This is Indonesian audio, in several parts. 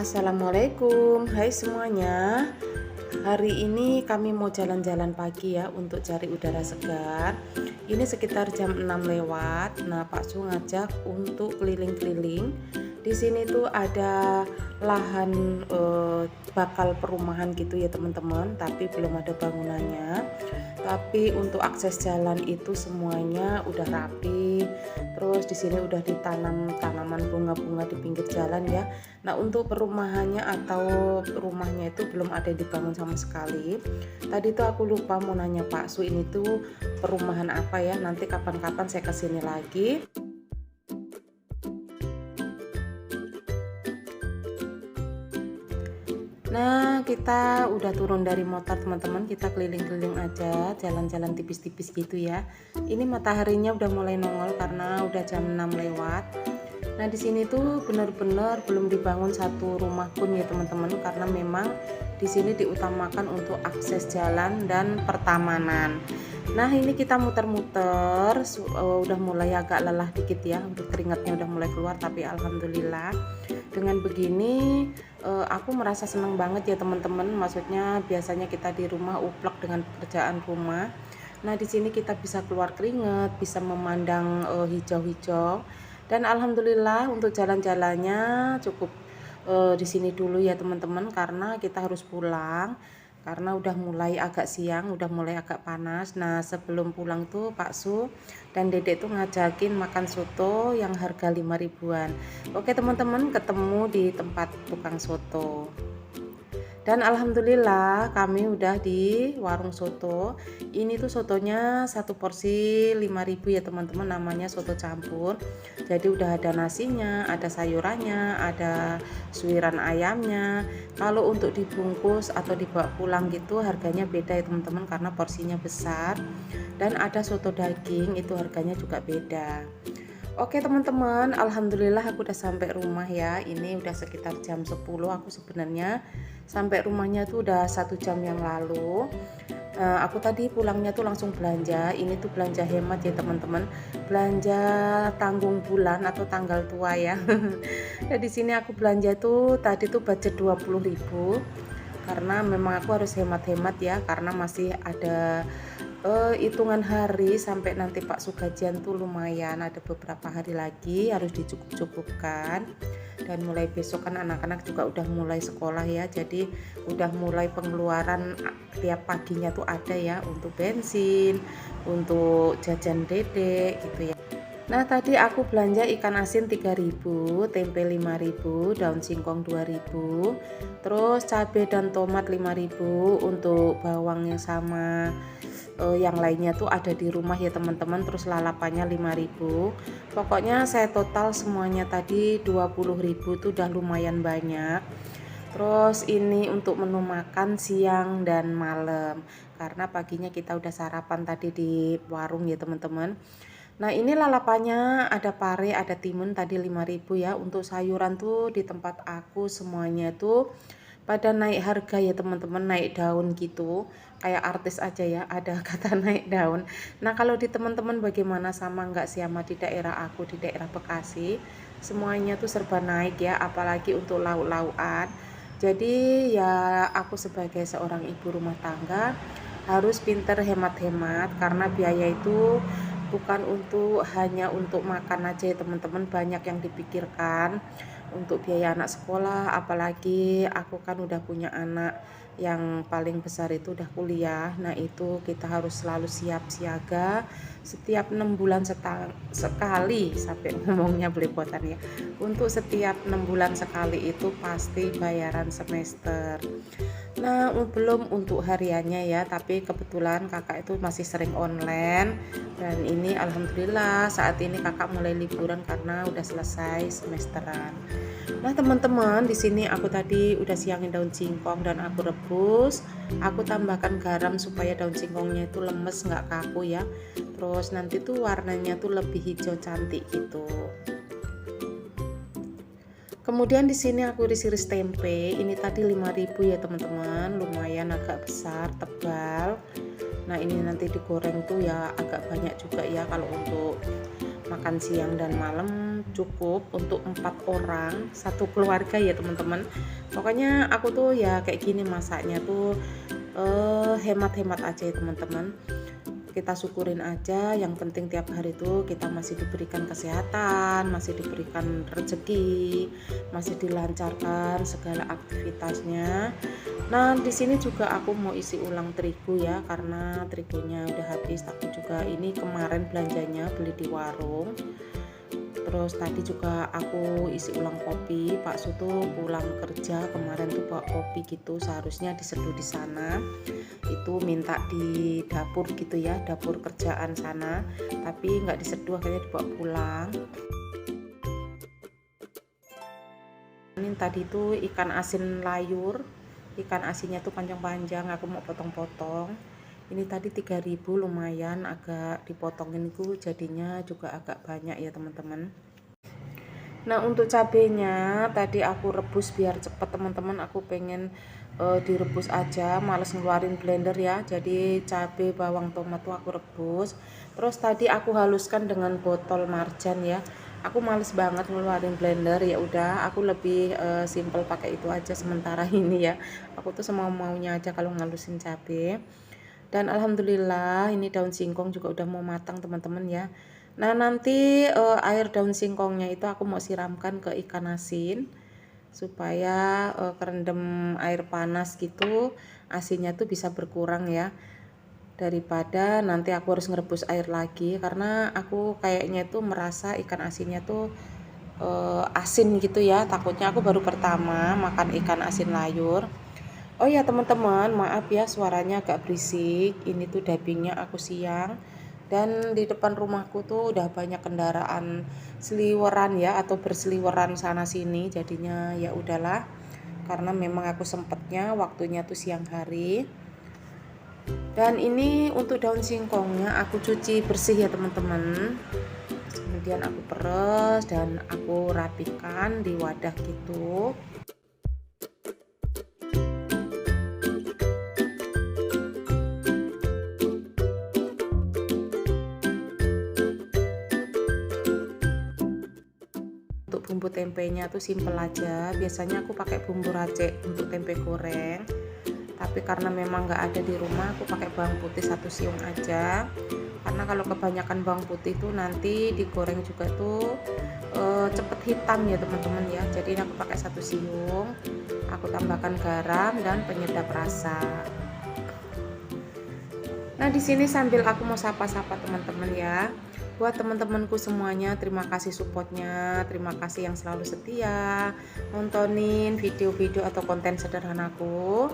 Assalamualaikum, hai semuanya. Hari ini kami mau jalan-jalan pagi ya untuk cari udara segar. Ini sekitar jam 6 lewat. Nah, Pak Su ngajak untuk keliling-keliling. Di sini tuh ada lahan bakal perumahan gitu ya teman-teman, tapi belum ada bangunannya. Tapi untuk akses jalan itu semuanya udah rapi. Terus di sini udah ditanam tanaman bunga-bunga di pinggir jalan ya. Nah, untuk perumahannya atau rumahnya itu belum ada dibangun sama sekali. Tadi tuh aku lupa mau nanya Pak Su, ini tuh perumahan apa ya? Nanti kapan-kapan saya kesini lagi. Nah, kita udah turun dari motor teman-teman, kita keliling-keliling aja, jalan-jalan tipis-tipis gitu ya. Ini mataharinya udah mulai nongol karena udah jam 6 lewat. Nah, di sini tuh benar-benar belum dibangun satu rumah pun ya teman-teman, karena memang di sini diutamakan untuk akses jalan dan pertamanan. Nah, ini kita muter-muter, udah mulai agak lelah dikit ya, untuk keringatnya udah mulai keluar, tapi alhamdulillah dengan begini aku merasa senang banget ya teman-teman. Maksudnya biasanya kita di rumah uplek dengan pekerjaan rumah. Nah, di sini kita bisa keluar keringat, bisa memandang hijau-hijau. Dan alhamdulillah untuk jalan-jalannya cukup di sini dulu ya teman-teman, karena kita harus pulang karena udah mulai agak siang, udah mulai agak panas. Nah, sebelum pulang tuh Pak Su dan Dedek tuh ngajakin makan soto yang harga 5 ribuan. Oke teman-teman, ketemu di tempat tukang soto. Dan alhamdulillah kami udah di warung soto. Ini tuh sotonya satu porsi 5.000 ya teman-teman, namanya soto campur. Jadi udah ada nasinya, ada sayurannya, ada suiran ayamnya. Kalau untuk dibungkus atau dibawa pulang gitu harganya beda ya teman-teman, karena porsinya besar. Dan ada soto daging, itu harganya juga beda. Oke teman-teman, alhamdulillah aku udah sampai rumah ya. Ini udah sekitar jam 10. Aku sebenarnya sampai rumahnya tuh udah 1 jam yang lalu. Aku tadi pulangnya tuh langsung belanja. Ini tuh belanja hemat ya teman-teman, belanja tanggung bulan atau tanggal tua ya. Nah, di sini aku belanja tuh tadi tuh budget 20.000, karena memang aku harus hemat-hemat ya, karena masih ada hitungan hari sampai nanti Pak Su gajian tuh lumayan, ada beberapa hari lagi harus dicukup-cukupkan. Dan mulai besok kan anak-anak juga udah mulai sekolah ya, jadi udah mulai pengeluaran tiap paginya tuh ada ya, untuk bensin, untuk jajan Dedek gitu ya. Nah, tadi aku belanja ikan asin 3.000, tempe 5.000, daun singkong 2.000, terus cabai dan tomat 5.000, untuk bawangnya sama yang lainnya tuh ada di rumah ya teman-teman. Terus lalapannya 5.000. Pokoknya saya total semuanya tadi 20.000 tuh udah lumayan banyak. Terus ini untuk menu makan siang dan malam, karena paginya kita udah sarapan tadi di warung ya teman-teman. Nah, ini lalapannya ada pare, ada timun tadi 5.000 ya. Untuk sayuran tuh di tempat aku semuanya tuh pada naik harga ya teman-teman, naik daun gitu, kayak artis aja ya ada kata naik daun. Nah, kalau di teman-teman bagaimana, sama nggak sih sama di daerah aku, di daerah Bekasi semuanya tuh serba naik ya, apalagi untuk lauk-laukan. Jadi ya aku sebagai seorang ibu rumah tangga harus pinter hemat-hemat, karena biaya itu bukan hanya untuk makan aja ya teman-teman, banyak yang dipikirkan untuk biaya anak sekolah. Apalagi aku kan udah punya anak yang paling besar itu udah kuliah. Nah, itu kita harus selalu siap siaga setiap 6 bulan sekali, sampai ngomongnya belepotan ya, untuk setiap 6 bulan sekali itu pasti bayaran semester. Nah, belum untuk hariannya ya, tapi kebetulan kakak itu masih sering online. Dan ini alhamdulillah saat ini kakak mulai liburan karena udah selesai semesteran. Nah teman-teman, di sini aku tadi udah siangin daun singkong dan aku rebus. Aku tambahkan garam supaya daun singkongnya itu lemes, nggak kaku ya. Terus nanti tuh warnanya tuh lebih hijau cantik gitu. Kemudian di sini aku iris-iris tempe. Ini tadi 5.000 ya teman-teman, lumayan agak besar, tebal. Nah, ini nanti digoreng tuh ya agak banyak juga ya kalau untuk makan siang dan malam, cukup untuk 4 orang satu keluarga ya teman-teman. Pokoknya aku tuh ya kayak gini masaknya tuh hemat-hemat aja ya teman-teman. Kita syukurin aja, yang penting tiap hari itu kita masih diberikan kesehatan, masih diberikan rezeki, masih dilancarkan segala aktivitasnya. Nah di sini juga aku mau isi ulang terigu ya, karena terigunya udah habis. Tapi juga ini kemarin belanjanya beli di warung. Terus tadi juga aku isi ulang kopi. Pak Su tuh pulang kerja kemarin tuh bawa kopi gitu, seharusnya diseduh di sana. Itu minta di dapur gitu ya, dapur kerjaan sana, tapi nggak diseduh, akhirnya dibawa pulang. Ini tadi tuh ikan asin layur, ikan asinnya tuh panjang-panjang, aku mau potong-potong. Ini tadi 3.000, lumayan, agak dipotongin itu jadinya juga agak banyak ya teman-teman. Nah untuk cabenya tadi aku rebus biar cepet teman-teman, aku pengen direbus aja, males ngeluarin blender ya. Jadi cabai, bawang, tomat tuh aku rebus. Terus tadi aku haluskan dengan botol marjan ya. Aku males banget ngeluarin blender, ya udah aku lebih simple pakai itu aja sementara ini ya. Aku tuh semau maunya aja kalau ngalusin cabai. Dan alhamdulillah ini daun singkong juga udah mau matang teman-teman ya. Nah nanti air daun singkongnya itu aku mau siramkan ke ikan asin supaya kerendam air panas gitu, asinnya tuh bisa berkurang ya, daripada nanti aku harus ngerebus air lagi, karena aku kayaknya tuh merasa ikan asinnya tuh asin gitu ya. Takutnya aku baru pertama makan ikan asin layur. Oh ya teman-teman, maaf ya suaranya agak berisik. Ini tuh dubbingnya aku siang, dan di depan rumahku tuh udah banyak kendaraan seliweran ya, atau berseliweran sana sini. Jadinya ya udahlah, karena memang aku sempetnya waktunya tuh siang hari. Dan ini untuk daun singkongnya aku cuci bersih ya teman-teman. Kemudian aku peres dan aku rapikan di wadah gitu. Untuk bumbu tempenya tuh simple aja, biasanya aku pakai bumbu racik untuk tempe goreng, tapi karena memang nggak ada di rumah aku pakai bawang putih 1 siung aja, karena kalau kebanyakan bawang putih tuh nanti digoreng juga tuh cepet hitam ya teman-teman ya. Jadi aku pakai 1 siung, aku tambahkan garam dan penyedap rasa. Nah di sini sambil aku mau sapa-sapa teman-teman ya. Buat teman-temanku semuanya, terima kasih supportnya, terima kasih yang selalu setia nontonin video-video atau konten sederhanaku.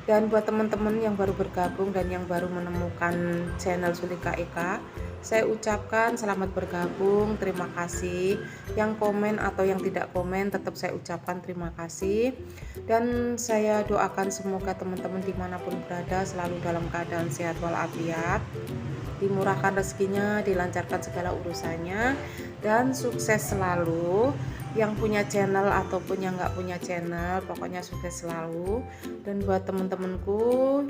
Dan buat teman-teman yang baru bergabung dan yang baru menemukan channel Sulika Eka, saya ucapkan selamat bergabung, terima kasih. Yang komen atau yang tidak komen tetap saya ucapkan terima kasih. Dan saya doakan semoga teman-teman dimanapun berada selalu dalam keadaan sehat walafiat, dimurahkan rezekinya, dilancarkan segala urusannya, dan sukses selalu. Yang punya channel ataupun yang nggak punya channel, pokoknya sukses selalu. Dan buat temen-temenku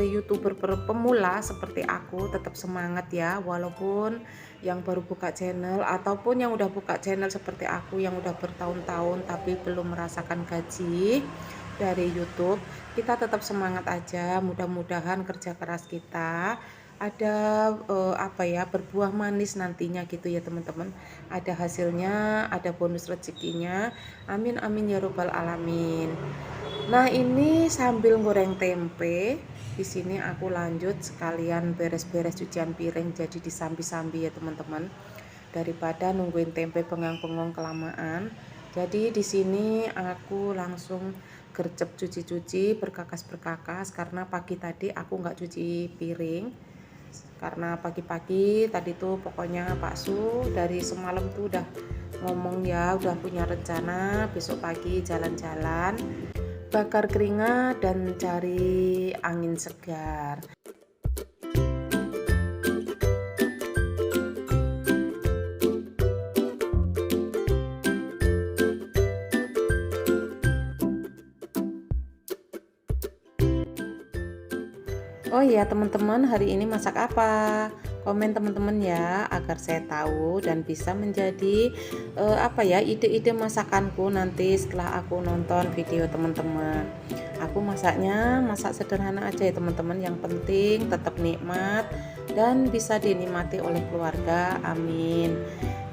youtuber pemula seperti aku, tetap semangat ya, walaupun yang baru buka channel ataupun yang udah buka channel seperti aku yang udah bertahun-tahun tapi belum merasakan gaji dari YouTube, kita tetap semangat aja. Mudah-mudahan kerja keras kita ada berbuah manis nantinya gitu ya teman-teman, ada hasilnya, ada bonus rezekinya, amin amin ya robbal alamin. Nah ini sambil goreng tempe, di sini aku lanjut sekalian beres-beres cucian piring, jadi disambi-sambi ya teman-teman, daripada nungguin tempe pengang-pengong kelamaan. Jadi di sini aku langsung gercep cuci-cuci berkakas-berkakas, karena pagi tadi aku nggak cuci piring. Karena pagi-pagi tadi tuh pokoknya Pak Su dari semalam tuh udah ngomong ya, udah punya rencana besok pagi jalan-jalan, bakar keringat dan cari angin segar. Oh iya teman-teman, hari ini masak apa? komen teman-teman ya, agar saya tahu dan bisa menjadi ide-ide masakanku nanti setelah aku nonton video teman-teman. Aku masaknya masak sederhana aja ya teman-teman, yang penting tetap nikmat dan bisa dinikmati oleh keluarga. Amin.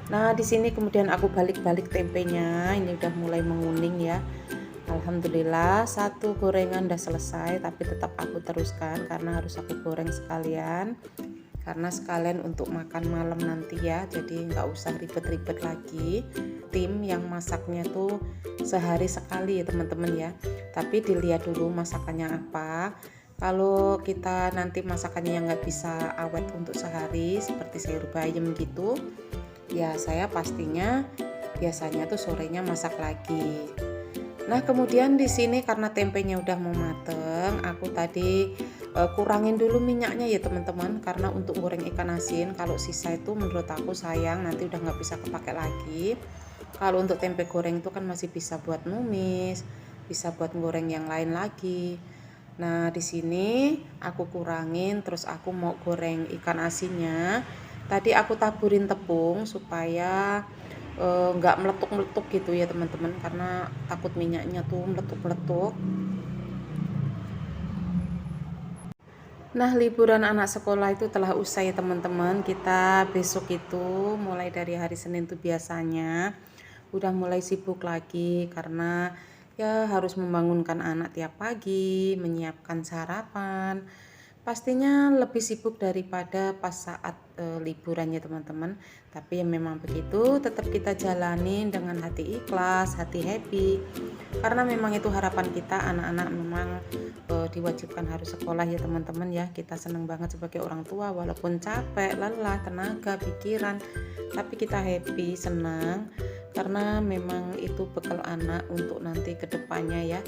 Nah, di sini kemudian aku balik-balik tempenya, ini udah mulai menguning ya. Alhamdulillah satu gorengan udah selesai, tapi tetap aku teruskan karena harus aku goreng sekalian, karena sekalian untuk makan malam nanti ya, jadi nggak usah ribet-ribet lagi. Tim yang masaknya tuh sehari sekali ya teman-teman ya, tapi dilihat dulu masakannya apa. Kalau kita nanti masakannya yang nggak bisa awet untuk sehari seperti sayur bayam gitu ya, saya pastinya biasanya tuh sorenya masak lagi. Nah, kemudian di sini karena tempenya udah mau mateng, aku tadi kurangin dulu minyaknya ya teman-teman, karena untuk goreng ikan asin kalau sisa itu menurut aku sayang, nanti udah nggak bisa kepake lagi. Kalau untuk tempe goreng itu kan masih bisa buat numis, bisa buat goreng yang lain lagi. Nah, di sini aku kurangin, terus aku mau goreng ikan asinnya. Tadi aku taburin tepung supaya nggak meletuk-meletuk gitu ya teman-teman, karena takut minyaknya tuh meletuk-meletuk. Nah, liburan anak sekolah itu telah usai ya teman-teman. Kita besok itu mulai dari hari Senin tuh biasanya udah mulai sibuk lagi, karena ya harus membangunkan anak tiap pagi, menyiapkan sarapan. Pastinya lebih sibuk daripada pas saat liburannya teman-teman. Tapi ya memang begitu, tetap kita jalani dengan hati ikhlas, hati happy. Karena memang itu harapan kita, anak-anak memang diwajibkan harus sekolah ya teman-teman ya. Kita senang banget sebagai orang tua, walaupun capek, lelah, tenaga, pikiran, tapi kita happy, senang, karena memang itu bekal anak untuk nanti kedepannya ya.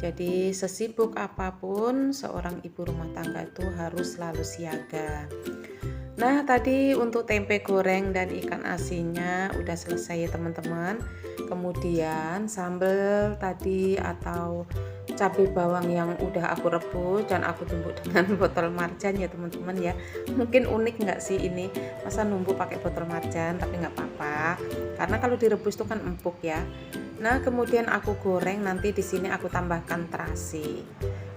Jadi sesibuk apapun seorang ibu rumah tangga itu harus selalu siaga. Nah, tadi untuk tempe goreng dan ikan asinnya udah selesai ya teman-teman. Kemudian sambal tadi atau cabai bawang yang udah aku rebus dan aku tumbuk dengan botol marjan ya teman-teman ya. Mungkin unik nggak sih ini, masa numbuk pakai botol marjan, tapi nggak apa-apa karena kalau direbus itu kan empuk ya. Nah, kemudian aku goreng, nanti di sini aku tambahkan terasi.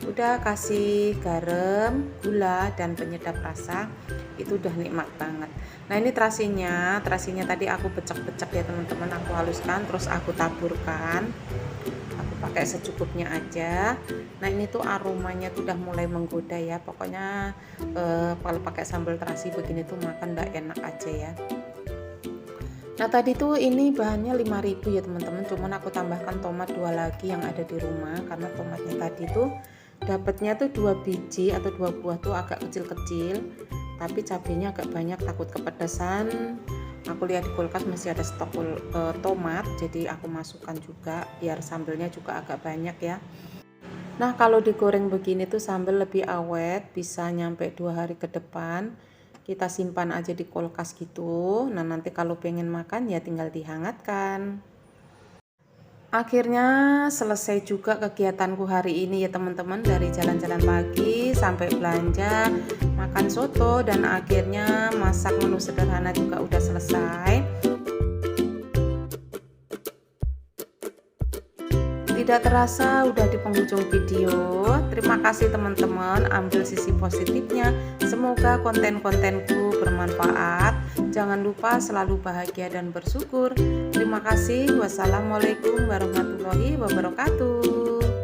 Udah kasih garam, gula dan penyedap rasa, itu udah nikmat banget. Nah, ini terasinya tadi aku pecek-pecek ya teman-teman, aku haluskan terus aku taburkan. Aku pakai secukupnya aja. Nah, ini tuh aromanya tuh udah mulai menggoda ya. Pokoknya kalau pakai sambal terasi begini tuh makan udah enak aja ya. Nah, tadi tuh ini bahannya 5.000 ya teman-teman, cuman aku tambahkan tomat 2 lagi yang ada di rumah, karena tomatnya tadi tuh dapatnya tuh 2 biji atau 2 buah tuh agak kecil-kecil, tapi cabenya agak banyak, takut kepedesan. Aku lihat di kulkas masih ada stok tomat, jadi aku masukkan juga biar sambelnya juga agak banyak ya. Nah, kalau digoreng begini tuh sambal lebih awet, bisa nyampe 2 hari ke depan. Kita simpan aja di kulkas gitu. Nah, nanti kalau pengen makan ya tinggal dihangatkan. Akhirnya selesai juga kegiatanku hari ini ya teman-teman, dari jalan-jalan pagi sampai belanja, makan soto, dan akhirnya masak menu sederhana juga udah selesai. Tidak terasa udah di penghujung video. Terima kasih teman-teman, ambil sisi positifnya. Semoga konten-kontenku bermanfaat. Jangan lupa selalu bahagia dan bersyukur. Terima kasih. Wassalamualaikum warahmatullahi wabarakatuh.